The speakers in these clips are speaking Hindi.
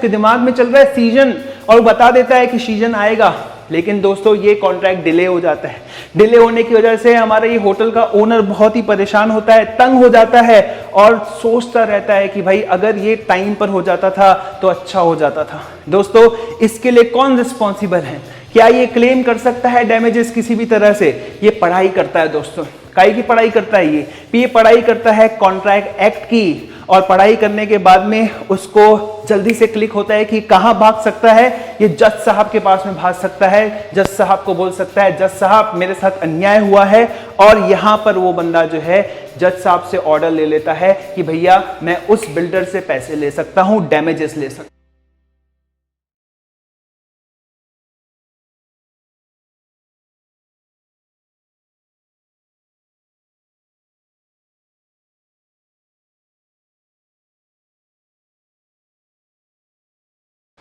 के दिमाग में चल रहा है सीजन और वो बता देता है कि सीजन आएगा, लेकिन दोस्तों ये कॉन्ट्रैक्ट डिले हो जाता है। डिले होने की वजह से हमारा ये होटल का ओनर बहुत ही परेशान होता है, तंग हो जाता है और सोचता रहता है कि भाई अगर ये टाइम पर हो जाता था तो अच्छा हो जाता था। दोस्तों इसके लिए कौन रिस्पॉन्सिबल है? क्या ये क्लेम कर सकता है डैमेजेस किसी भी तरह से? ये पढ़ाई करता है दोस्तों। काई की पढ़ाई करता है ये पढ़ाई करता है कॉन्ट्रैक्ट एक्ट की, और पढ़ाई करने के बाद में उसको जल्दी से क्लिक होता है कि कहां भाग सकता है। ये जज साहब के पास में भाग सकता है, जज साहब को बोल सकता है जज साहब मेरे साथ अन्याय हुआ है, और यहां पर वो बंदा जो है जज साहब से ऑर्डर ले लेता है कि भैया मैं उस बिल्डर से पैसे ले सकता हूं, डैमेजेस ले सकता हूं।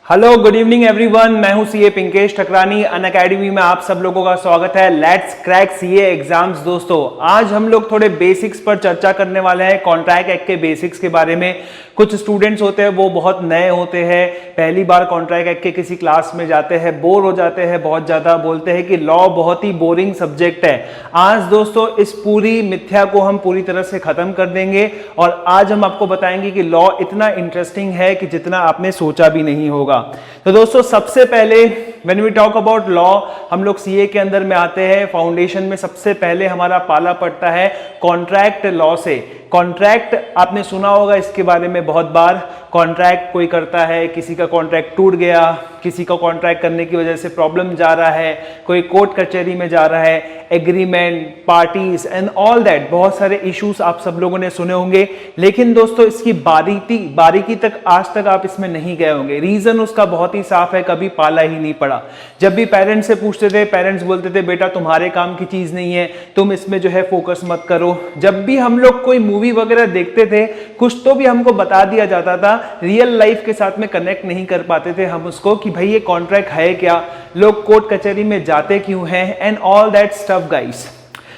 हेलो गुड इवनिंग एवरीवन, मैं हूं सीए पिंकेश ठकरानी। अनअकैडमी में आप सब लोगों का स्वागत है। Let's crack CA exams. दोस्तों आज हम लोग थोड़े बेसिक्स पर चर्चा करने वाले हैं, कॉन्ट्रैक्ट एक्ट के बेसिक्स के बारे में। कुछ स्टूडेंट्स होते हैं वो बहुत नए होते हैं, पहली बार कॉन्ट्रैक्ट एक्ट के किसी क्लास में जाते हैं, बोर हो जाते हैं बहुत ज्यादा, बोलते हैं कि लॉ बहुत ही बोरिंग सब्जेक्ट है। आज दोस्तों इस पूरी मिथ्या को हम पूरी तरह से खत्म कर देंगे और आज हम आपको बताएंगे कि लॉ इतना इंटरेस्टिंग है कि जितना आपने सोचा भी नहीं होगा। तो दोस्तों सबसे पहले when we talk about law, हम लोग सीए के अंदर में आते हैं। फाउंडेशन में सबसे पहले हमारा पाला पड़ता है कॉन्ट्रैक्ट लॉ से। कॉन्ट्रैक्ट आपने सुना होगा इसके बारे में बहुत बार। कॉन्ट्रैक्ट कोई करता है, किसी का कॉन्ट्रैक्ट टूट गया, किसी का कॉन्ट्रैक्ट करने की वजह से प्रॉब्लम जा रहा है, कोई कोर्ट कचहरी में जा रहा है, agreement, parties and all that, बहुत सारे इश्यूज आप सब लोगों ने सुने होंगे। लेकिन दोस्तों इसकी बारीकी तक आज तक आप इसमें नहीं गए होंगे। रीजन उसका बहुत ही साफ है, कभी पाला ही नहीं पड़ा। जब भी पेरेंट्स से पूछते थे, पेरेंट्स बोलते थे बेटा तुम्हारे काम की चीज नहीं है, तुम इसमें जो है फोकस मत करो। जब भी हम लोग कोई मूवी वगैरह देखते थे, कुछ तो भी हमको बता दिया जाता था, रियल लाइफ के साथ में कनेक्ट नहीं कर पाते थे हम उसको कि भाई ये कॉन्ट्रैक्ट है क्या, लोग कोर्ट कचहरी में जाते क्यों हैं, and all that stuff guys.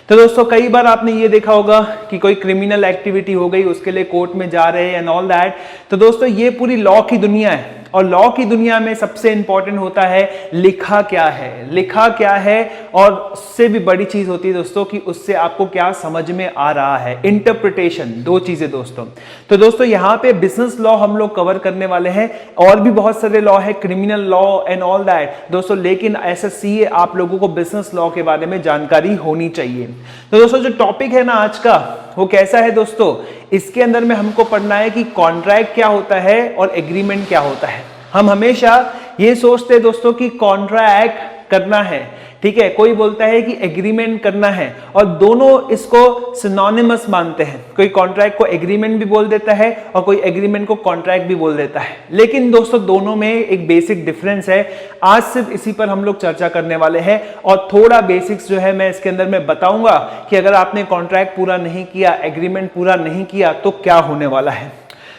तो दोस्तों कई बार आपने ये देखा होगा कि कोई क्रिमिनल एक्टिविटी हो गई, उसके लिए कोर्ट में जा रहे हैं एंड ऑल दैट। तो दोस्तों ये पूरी लॉ की दुनिया है, और लॉ की दुनिया में सबसे इंपॉर्टेंट होता है लिखा क्या है। लिखा क्या है, और उससे भी बड़ी चीज होती है दोस्तों कि उससे आपको क्या समझ में आ रहा है, इंटरप्रिटेशन। दो चीजें दोस्तों। तो दोस्तों यहाँ पे बिजनेस लॉ हम लोग कवर करने वाले हैं, और भी बहुत सारे लॉ है, criminal law and all that दोस्तों। लेकिन ऐसा सीए आप लोगों को बिजनेस लॉ के बारे में जानकारी होनी चाहिए। तो दोस्तों जो टॉपिक है ना आज का, वो कैसा है दोस्तों, इसके अंदर में हमको पढ़ना है कि कॉन्ट्रैक्ट क्या होता है और एग्रीमेंट क्या होता है। हम हमेशा ये सोचते हैं दोस्तों कि कॉन्ट्रैक्ट करना है, ठीक है, कोई बोलता है कि एग्रीमेंट करना है, और दोनों इसको सिनोनिमस मानते हैं। कोई कॉन्ट्रैक्ट को एग्रीमेंट भी बोल देता है और कोई एग्रीमेंट को कॉन्ट्रैक्ट भी बोल देता है। लेकिन दोस्तों दोनों में एक बेसिक डिफरेंस है। आज सिर्फ इसी पर हम लोग चर्चा करने वाले हैं, और थोड़ा बेसिक्स जो है मैं इसके अंदर में बताऊंगा कि अगर आपने कॉन्ट्रैक्ट पूरा नहीं किया, एग्रीमेंट पूरा नहीं किया तो क्या होने वाला है।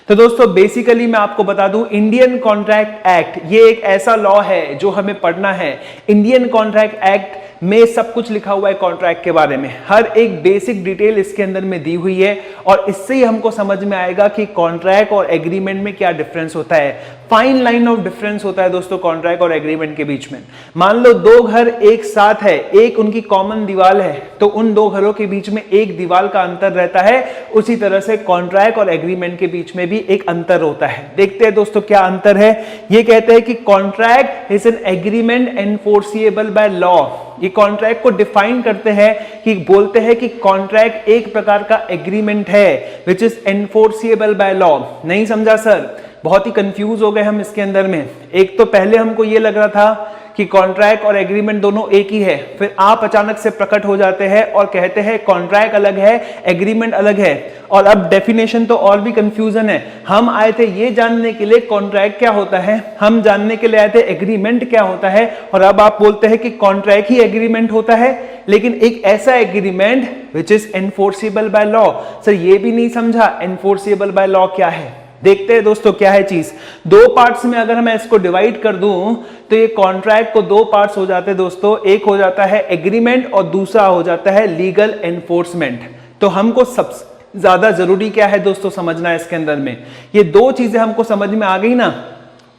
तो दोस्तों बेसिकली मैं आपको बता दूं, इंडियन कॉन्ट्रैक्ट एक्ट ये एक ऐसा लॉ है जो हमें पढ़ना है। इंडियन कॉन्ट्रैक्ट एक्ट में सब कुछ लिखा हुआ है कॉन्ट्रैक्ट के बारे में, हर एक बेसिक डिटेल इसके अंदर में दी हुई है, और इससे ही हमको समझ में आएगा कि कॉन्ट्रैक्ट और एग्रीमेंट में क्या डिफरेंस होता है। फाइन लाइन ऑफ डिफरेंस होता है दोस्तों कॉन्ट्रैक्ट और एग्रीमेंट के बीच में। मान लो दो घर एक साथ है, एक उनकी कॉमन दीवार है, तो उन दो घरों के बीच में एक दीवार का अंतर रहता है। उसी तरह से कॉन्ट्रैक्ट और एग्रीमेंट के बीच में भी एक अंतर होता है। देखते हैं दोस्तों क्या अंतर है। ये कहते हैं कि contract is an agreement enforceable by law. ये कॉन्ट्रैक्ट को डिफाइन करते हैं कि बोलते हैं कि कॉन्ट्रैक्ट एक प्रकार का एग्रीमेंट है which is enforceable by law. नहीं समझा सर? बहुत ही कंफ्यूज हो गए हम इसके अंदर में। एक तो पहले हमको ये लग रहा था कि कॉन्ट्रैक्ट और एग्रीमेंट दोनों एक ही है, फिर आप अचानक से प्रकट हो जाते हैं और कहते हैं कॉन्ट्रैक्ट अलग है, एग्रीमेंट अलग है, और अब डेफिनेशन तो और भी कंफ्यूजन है। हम आए थे ये जानने के लिए कॉन्ट्रैक्ट क्या होता है, हम जानने के लिए आए थे एग्रीमेंट क्या होता है, और अब आप बोलते हैं कि कॉन्ट्रैक्ट ही एग्रीमेंट होता है, लेकिन एक ऐसा agreement which is enforceable by law. Sir ये भी नहीं समझा एनफोर्सिबल बाय लॉ क्या है। देखते हैं दोस्तों क्या है चीज। दो पार्ट्स में अगर मैं इसको डिवाइड कर दूं तो ये कॉन्ट्रैक्ट को दो पार्ट्स हो जाते हैं दोस्तों। एक हो जाता है एग्रीमेंट और दूसरा हो जाता है लीगल एनफोर्समेंट। तो हमको सबसे ज्यादा जरूरी क्या है दोस्तों समझना है इसके अंदर में, ये दो चीजें हमको समझ में आ गई ना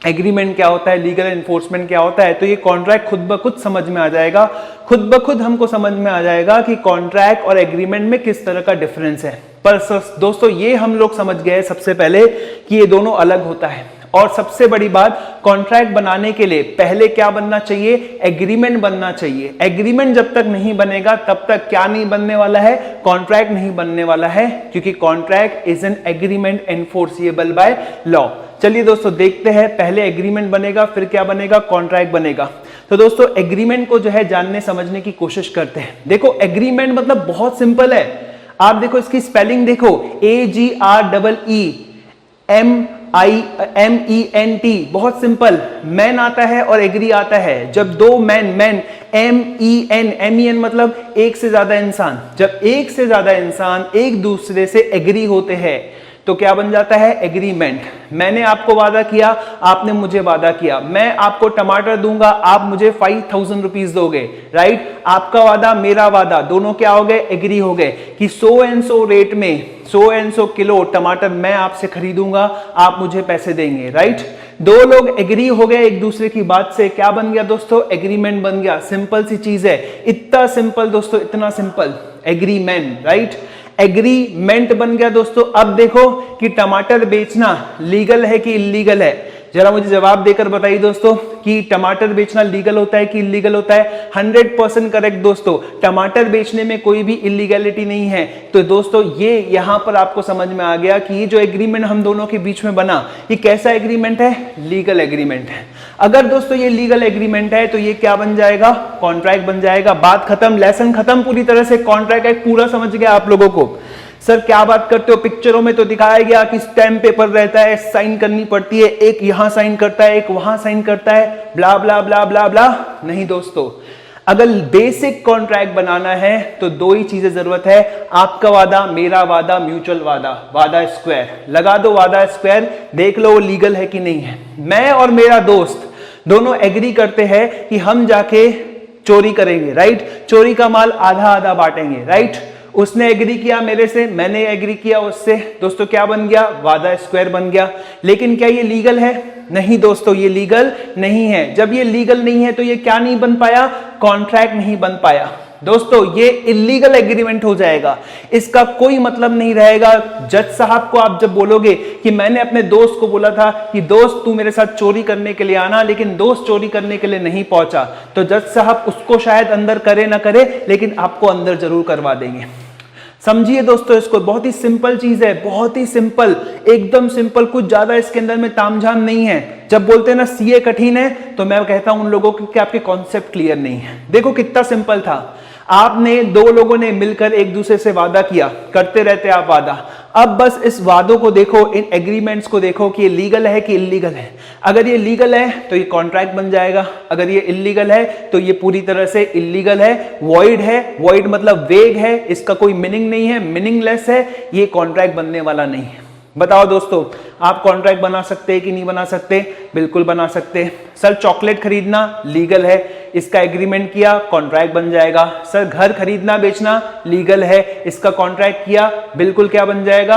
एग्रीमेंट क्या होता है, लीगल एनफोर्समेंट क्या होता है, तो ये कॉन्ट्रैक्ट खुद ब खुद समझ में आ जाएगा, खुद ब खुद हमको समझ में आ जाएगा कि कॉन्ट्रैक्ट और एग्रीमेंट में किस तरह का डिफरेंस है। पर दोस्तों ये हम लोग समझ गए सबसे पहले कि ये दोनों अलग होता है। और सबसे बड़ी बात, कॉन्ट्रैक्ट बनाने के लिए पहले क्या बनना चाहिए, एग्रीमेंट बनना चाहिए। एग्रीमेंट जब तक नहीं बनेगा तब तक क्या नहीं बनने वाला है, कॉन्ट्रैक्ट नहीं बनने वाला है, क्योंकि contract is an agreement enforceable by law. चलिए दोस्तों देखते हैं, पहले एग्रीमेंट बनेगा फिर क्या बनेगा, कॉन्ट्रैक्ट बनेगा। तो दोस्तों एग्रीमेंट को जो है जानने समझने की कोशिश करते हैं। देखो एग्रीमेंट मतलब बहुत सिंपल है, आप देखो इसकी स्पेलिंग देखो, AGREEMENT, बहुत सिंपल। मैन आता है और एग्री आता है, जब दो मैन MEN मतलब एक से ज्यादा इंसान, जब एक से ज्यादा इंसान एक दूसरे से एग्री होते हैं तो क्या बन जाता है, एग्रीमेंट। मैंने आपको वादा किया, आपने मुझे वादा किया, मैं आपको टमाटर दूंगा, आप मुझे 5000 रुपीज दोगे, राइट। आपका वादा मेरा वादा, दोनों क्या हो गए, एग्री हो गए कि 100 एंड 100 रेट में 100 एंड 100 किलो टमाटर मैं आपसे खरीदूंगा, आप मुझे पैसे देंगे, राइट। दो लोग एग्री हो गए एक दूसरे की बात से, क्या बन गया दोस्तों, एग्रीमेंट बन गया। सिंपल सी चीज है, इतना सिंपल दोस्तों, इतना सिंपल, एग्रीमेंट, राइट। एग्रीमेंट बन गया दोस्तों। अब देखो कि टमाटर बेचना लीगल है कि इल्लीगल है, जरा मुझे जवाब देकर बताइए दोस्तों कि टमाटर बेचना लीगल होता है कि इल्लीगल होता है। 100% करेक्ट दोस्तों, टमाटर बेचने में कोई भी इल्लीगैलिटी नहीं है। तो दोस्तों ये यहां पर आपको समझ में आ गया कि ये जो एग्रीमेंट हम दोनों के बीच में बना, ये कैसा एग्रीमेंट है, लीगल एग्रीमेंट है। अगर दोस्तों ये लीगल एग्रीमेंट है तो ये क्या बन जाएगा, कॉन्ट्रैक्ट बन जाएगा। बात खत्म, लेसन खत्म पूरी तरह से। कॉन्ट्रैक्ट एक पूरा समझ गया आप लोगों को। सर क्या बात करते हो, पिक्चरों में तो दिखाया गया कि स्टैम्प पेपर रहता है, साइन करनी पड़ती है, एक यहां साइन करता है, एक वहां साइन करता है, ब्ला ब्ला ब्ला ब्ला ब्ला। नहीं दोस्तों, अगर बेसिक कॉन्ट्रैक्ट बनाना है तो दो ही चीजें जरूरत है, आपका वादा, मेरा वादा, म्यूचुअल वादा, वादा स्क्वायर। लगा दो वादा स्क्वायर, देख लो वो लीगल है कि नहीं है। मैं और मेरा दोस्त दोनों एग्री करते हैं कि हम जाके चोरी करेंगे, राइट। चोरी का माल आधा आधा बांटेंगे, राइट। उसने एग्री किया मेरे से, मैंने एग्री किया उससे, दोस्तों क्या बन गया, वादा स्क्वायर बन गया। लेकिन क्या ये लीगल है, नहीं दोस्तों ये लीगल नहीं है। जब ये लीगल नहीं है तो ये क्या नहीं बन पाया, कॉन्ट्रैक्ट नहीं बन पाया दोस्तों, ये इल्लीगल एग्रीमेंट हो जाएगा। इसका कोई मतलब नहीं रहेगा। जज साहब को आप जब बोलोगे कि मैंने अपने दोस्त को बोला था कि दोस्त तू मेरे साथ चोरी करने के लिए आना, लेकिन दोस्त चोरी करने के लिए नहीं पहुंचा, तो जज साहब उसको शायद अंदर करे ना करे, लेकिन आपको अंदर जरूर करवा देंगे। समझिए दोस्तों इसको, बहुत ही सिंपल चीज है, बहुत ही सिंपल, एकदम सिंपल, कुछ ज्यादा इसके अंदर में तामझाम नहीं है। जब बोलते हैं ना सीए कठिन है, तो मैं कहता हूं उन लोगों को कि आपके कॉन्सेप्ट क्लियर नहीं है। देखो कितना सिंपल था, आपने दो लोगों ने मिलकर एक दूसरे से वादा किया, करते रहते आप वादा। अब बस इस वादों को देखो, इन एग्रीमेंट्स को देखो कि ये लीगल है कि इल्लीगल है। अगर ये लीगल है तो ये कॉन्ट्रैक्ट बन जाएगा, अगर ये इल्लीगल है तो ये पूरी तरह से इल्लीगल है, वॉइड है। वॉइड मतलब वेग है, इसका कोई मीनिंग नहीं है, मीनिंगलेस है, ये कॉन्ट्रैक्ट बनने वाला नहीं है। बताओ दोस्तों, आप कॉन्ट्रैक्ट बना सकते हैं कि नहीं बना सकते, बिल्कुल बना सकते। सर चॉकलेट खरीदना लीगल है, इसका एग्रीमेंट किया, कॉन्ट्रैक्ट बन जाएगा। सर घर खरीदना बेचना लीगल है, इसका कॉन्ट्रैक्ट किया, बिल्कुल क्या बन जाएगा,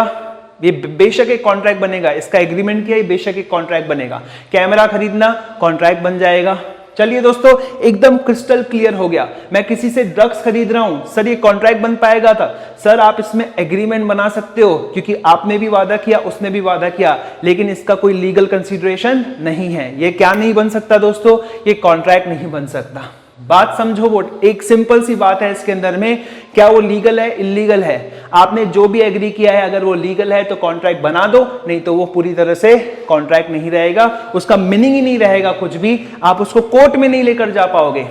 ये बेशक एक कॉन्ट्रैक्ट बनेगा। इसका एग्रीमेंट किया, ये बेशक एक कॉन्ट्रैक्ट बनेगा। कैमरा खरीदना कॉन्ट्रैक्ट बन जाएगा। चलिए दोस्तों एकदम क्रिस्टल क्लियर हो गया। मैं किसी से ड्रग्स खरीद रहा हूं, सर ये कॉन्ट्रैक्ट बन पाएगा था, सर आप इसमें एग्रीमेंट बना सकते हो क्योंकि आपने भी वादा किया, उसने भी वादा किया, लेकिन इसका कोई लीगल कंसीडरेशन नहीं है। ये क्या नहीं बन सकता दोस्तों, ये कॉन्ट्रैक्ट नहीं बन सकता। बात समझो, वो एक सिंपल सी बात है इसके अंदर में, क्या वो लीगल है, इल्लीगल है। आपने जो भी एग्री किया है, अगर वो लीगल है तो कॉन्ट्रैक्ट बना दो, नहीं तो वो पूरी तरह से कॉन्ट्रैक्ट नहीं रहेगा, उसका मीनिंग ही नहीं रहेगा कुछ भी। आप उसको कोर्ट में नहीं लेकर जा पाओगे,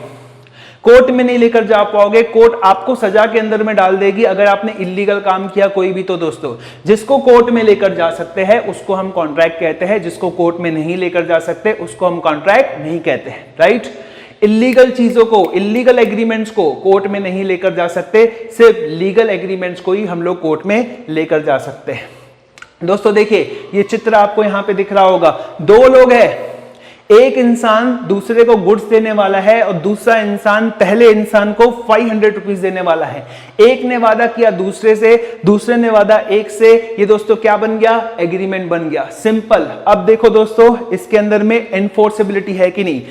कोर्ट में नहीं लेकर जा पाओगे, कोर्ट आपको सजा के अंदर में डाल देगी अगर आपने इल्लीगल काम किया कोई भी। तो दोस्तों जिसको कोर्ट में लेकर जा सकते हैं उसको हम कॉन्ट्रैक्ट कहते हैं, जिसको कोर्ट में नहीं लेकर जा सकते उसको हम कॉन्ट्रैक्ट नहीं कहते हैं, राइट। इल्लीगल चीजों को, इल्लीगल एग्रीमेंट्स को कोर्ट में नहीं लेकर जा सकते, सिर्फ लीगल एग्रीमेंट्स को ही हम लोग कोर्ट में लेकर जा सकते हैं। दोस्तों देखिए ये चित्र आपको यहां पे दिख रहा होगा, दो लोग हैं, एक इंसान दूसरे को गुड्स देने वाला है और दूसरा इंसान पहले इंसान को 500 रुपीज देने वाला है। एक ने वादा किया दूसरे से, दूसरे ने वादा एक से, ये दोस्तों क्या बन गया? एग्रीमेंट बन गया। सिंपल। अब देखो दोस्तों, इसके अंदर में एनफोर्सेबिलिटी है कि नहीं?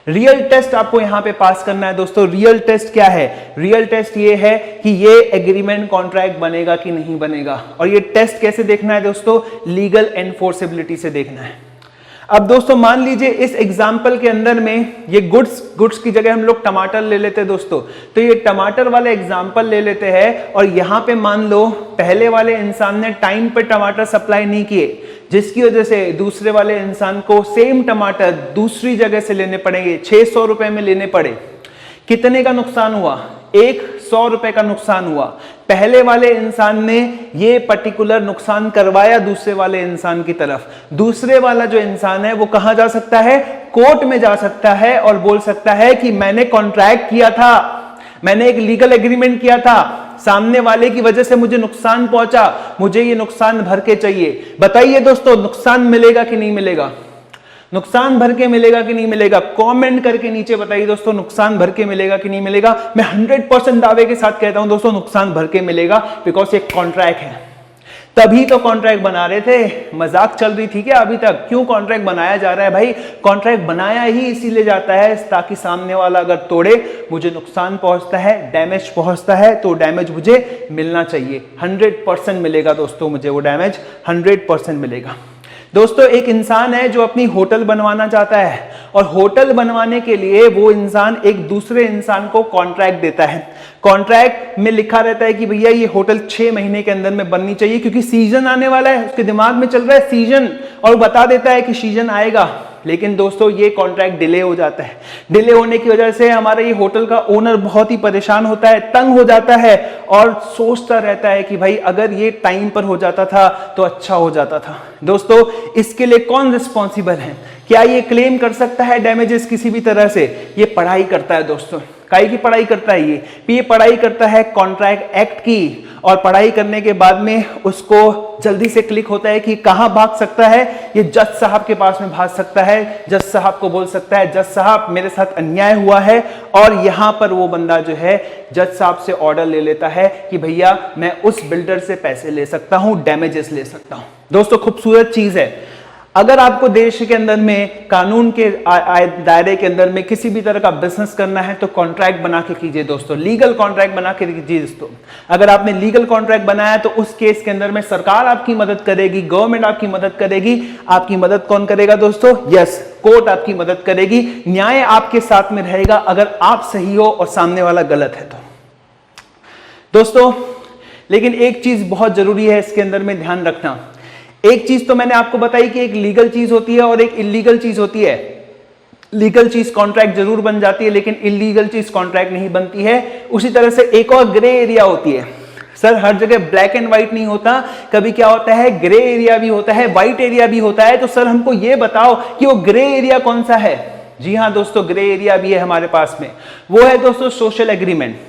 रियल टेस्ट आपको यहां पे पास करना है दोस्तों। रियल टेस्ट क्या है? रियल टेस्ट ये है कि ये एग्रीमेंट कॉन्ट्रैक्ट बनेगा कि नहीं बनेगा। और ये टेस्ट कैसे देखना है दोस्तों? लीगल एनफोर्सेबिलिटी से देखना है। अब दोस्तों मान लीजिए इस एग्जाम्पल के अंदर में ये गुड्स की जगह हम लोग टमाटर ले लेते हैं दोस्तों, तो ये टमाटर वाला एग्जाम्पल ले लेते हैं और यहां पे मान लो पहले वाले इंसान ने टाइम पे टमाटर सप्लाई नहीं किए, जिसकी वजह से दूसरे वाले इंसान को सेम टमाटर दूसरी जगह से लेने पड़ेंगे, 600 रुपए में लेने पड़े। कितने का नुकसान हुआ? 100 रुपए का नुकसान हुआ। पहले वाले इंसान ने ये पर्टिकुलर नुकसान करवाया दूसरे वाले इंसान की तरफ। दूसरे वाला जो इंसान है वो कहां जा सकता है? कोर्ट में जा सकता है और बोल सकता है कि मैंने कॉन्ट्रैक्ट किया था, मैंने एक लीगल एग्रीमेंट किया था, सामने वाले की वजह से मुझे नुकसान पहुंचा, मुझे ये नुकसान भर के चाहिए। बताइए दोस्तों, नुकसान मिलेगा कि नहीं मिलेगा? नुकसान भर के मिलेगा कि नहीं मिलेगा? कमेंट करके नीचे बताइए दोस्तों, नुकसान भर के मिलेगा कि नहीं मिलेगा? मैं 100% दावे के साथ कहता हूं दोस्तों, नुकसान भर के मिलेगा, बिकॉज एक कॉन्ट्रैक्ट है। तभी तो कॉन्ट्रैक्ट बना रहे थे, मजाक चल रही थी क्या अभी तक? क्यों कॉन्ट्रैक्ट बनाया जा रहा है भाई? कॉन्ट्रैक्ट बनाया ही इसीलिए जाता है ताकि सामने वाला अगर तोड़े, मुझे नुकसान पहुंचता है, डैमेज पहुंचता है, तो डैमेज मुझे मिलना चाहिए। 100% मिलेगा दोस्तों, मुझे वो डैमेज 100% मिलेगा। दोस्तों एक इंसान है जो अपनी होटल बनवाना चाहता है और होटल बनवाने के लिए वो इंसान एक दूसरे इंसान को कॉन्ट्रैक्ट देता है। कॉन्ट्रैक्ट में लिखा रहता है कि भैया ये होटल 6 महीने के अंदर में बननी चाहिए, क्योंकि सीजन आने वाला है, उसके दिमाग में चल रहा है सीजन, और बता देता है कि सीजन आएगा। लेकिन दोस्तों ये कॉन्ट्रैक्ट डिले हो जाता है। डिले होने की वजह से हमारे ये होटल का ओनर बहुत ही परेशान होता है, तंग हो जाता है और सोचता रहता है कि भाई अगर ये टाइम पर हो जाता था तो अच्छा हो जाता था। दोस्तों इसके लिए कौन रिस्पॉन्सिबल है? क्या ये क्लेम कर सकता है डैमेजेस किसी भी तरह से? ये पढ़ाई करता है दोस्तों। काई की पढ़ाई करता है ये पढ़ाई करता है कॉन्ट्रैक्ट एक्ट की, और पढ़ाई करने के बाद में उसको जल्दी से क्लिक होता है कि कहां भाग सकता है। ये जज साहब के पास में भाग सकता है, जज साहब को बोल सकता है जज साहब मेरे साथ अन्याय हुआ है, और यहां पर वो बंदा जो है जज साहब से ऑर्डर ले लेता है कि भैया मैं उस बिल्डर से पैसे ले सकता हूं, डैमेजेस ले सकता हूं। दोस्तों खूबसूरत चीज है। अगर आपको देश के अंदर में कानून के दायरे के अंदर में किसी भी तरह का बिजनेस करना है तो कॉन्ट्रैक्ट बना के कीजिए दोस्तों, लीगल कॉन्ट्रैक्ट बना के कीजिए दोस्तों। अगर आपने लीगल कॉन्ट्रैक्ट बनाया तो उस केस के अंदर में सरकार आपकी मदद करेगी, गवर्नमेंट आपकी मदद करेगी। आपकी मदद कौन करेगा दोस्तों? यस, कोर्ट आपकी मदद करेगी। न्याय आपके साथ में रहेगा अगर आप सही हो और सामने वाला गलत है तो। दोस्तों लेकिन एक चीज बहुत जरूरी है इसके अंदर में ध्यान रखना। एक चीज तो मैंने आपको बताई कि एक लीगल चीज होती है और एक इलीगल चीज होती है। लीगल चीज कॉन्ट्रैक्ट जरूर बन जाती है, लेकिन इलीगल चीज कॉन्ट्रैक्ट नहीं बनती है। उसी तरह से एक और ग्रे एरिया होती है। सर हर जगह ब्लैक एंड व्हाइट नहीं होता, कभी क्या होता है ग्रे एरिया भी होता है, व्हाइट एरिया भी होता है। तो सर हमको ये बताओ कि वो ग्रे एरिया कौन सा है? जी हाँ दोस्तों, ग्रे एरिया भी है हमारे पास में। वो है दोस्तों सोशल एग्रीमेंट।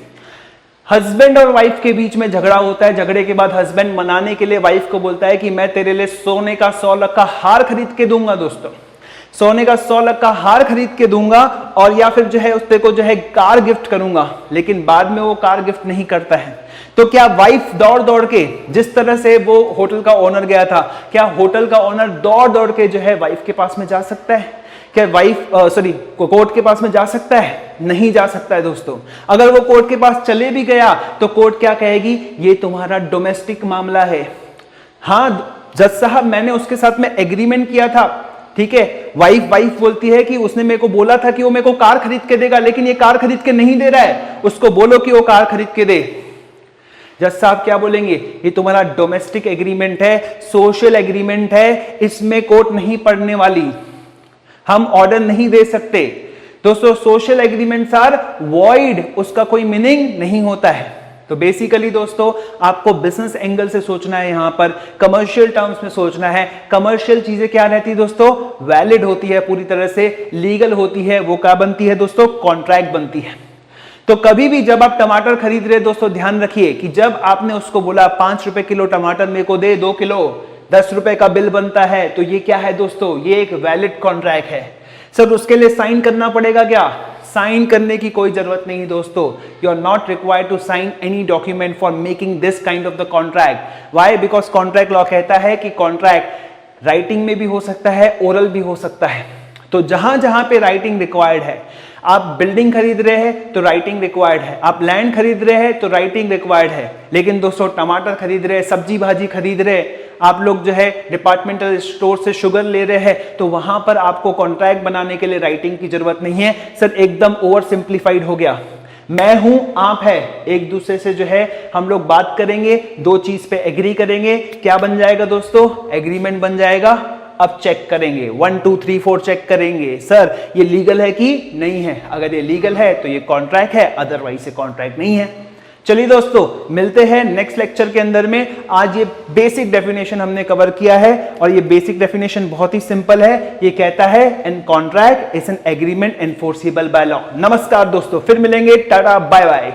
हस्बैंड और वाइफ के बीच में झगड़ा होता है, झगड़े के बाद हस्बैंड मनाने के लिए वाइफ को बोलता है कि मैं तेरे लिए सोने का 100 लाख का हार खरीद के दूंगा दोस्तों, सोने का 100 लाख का हार खरीद के दूंगा, और या फिर जो है उसते को जो है कार गिफ्ट करूंगा। लेकिन बाद में वो कार गिफ्ट नहीं करता है। तो क्या वाइफ दौड़ दौड़ के, जिस तरह से वो होटल का ओनर गया था, क्या होटल का ओनर दौड़ दौड़ के जो है वाइफ के पास में जा सकता है? क्या वाइफ कोर्ट के पास में जा सकता है? नहीं जा सकता है दोस्तों। अगर वो कोर्ट के पास चले भी गया तो कोर्ट क्या कहेगी? ये तुम्हारा डोमेस्टिक मामला है। हाँ जज साहब मैंने उसके साथ में एग्रीमेंट किया था, ठीक है। वाइफ बोलती है कि उसने मेरे को बोला था कि वो मेरे को कार खरीद के देगा, लेकिन ये कार खरीद के नहीं दे रहा है, उसको बोलो कि वो कार खरीद के दे। जज साहब क्या बोलेंगे? ये तुम्हारा डोमेस्टिक एग्रीमेंट है, सोशल एग्रीमेंट है, इसमें कोर्ट नहीं पढ़ने वाली, हम ऑर्डर नहीं दे सकते। दोस्तों सोशल एग्रीमेंट्स आर वॉइड, उसका कोई मीनिंग नहीं होता है। तो बेसिकली दोस्तों आपको बिजनेस एंगल से सोचना है, यहां पर कमर्शियल टर्म्स में सोचना है। कमर्शियल चीजें क्या रहती है दोस्तों? वैलिड होती है, पूरी तरह से लीगल होती है। वो क्या बनती है दोस्तों? कॉन्ट्रैक्ट बनती है। तो कभी भी जब आप टमाटर खरीद रहे दोस्तों ध्यान रखिए कि जब आपने उसको बोला 5 रुपए किलो टमाटर मेरे को दे, 2 किलो, 10 रुपए का बिल बनता है तो ये क्या है दोस्तों, ये एक वैलिड कॉन्ट्रैक्ट है। सर उसके लिए साइन करना पड़ेगा क्या? साइन करने की कोई जरूरत नहीं दोस्तों, you are not required to sign any document for making this kind of the contract. Why? Because contract law कहता है कि कॉन्ट्रैक्ट राइटिंग में भी हो सकता है, ओरल भी हो सकता है। तो जहां जहां पे राइटिंग रिक्वायर्ड है, आप बिल्डिंग खरीद रहे हैं तो राइटिंग रिक्वायर्ड है, आप लैंड खरीद रहे हैं तो राइटिंग रिक्वायर्ड है। लेकिन दोस्तों टमाटर खरीद रहे हैं, सब्जी भाजी खरीद रहे हैं, आप लोग जो है डिपार्टमेंटल स्टोर से शुगर ले रहे हैं, तो वहां पर आपको कॉन्ट्रैक्ट बनाने के लिए राइटिंग की जरूरत नहीं है। सर एकदम ओवर सिंप्लीफाइड हो गया। मैं हूं, आप है, एक दूसरे से जो है हम लोग बात करेंगे, दो चीज पे एग्री करेंगे, क्या बन जाएगा दोस्तों? एग्रीमेंट बन जाएगा। अब चेक करेंगे, 1 2 3 4 चेक करेंगे, सर ये लीगल है कि नहीं है। अगर ये लीगल है तो ये कॉन्ट्रैक्ट है, अदरवाइज ये कॉन्ट्रैक्ट नहीं है। चलिए दोस्तों मिलते हैं नेक्स्ट लेक्चर के अंदर में। आज ये बेसिक डेफिनेशन हमने कवर किया है और ये बेसिक डेफिनेशन बहुत ही सिंपल है। ये कहता है an contract is an agreement enforceable by law. नमस्कार दोस्तों, फिर मिलेंगे, टाटा बाय बाय।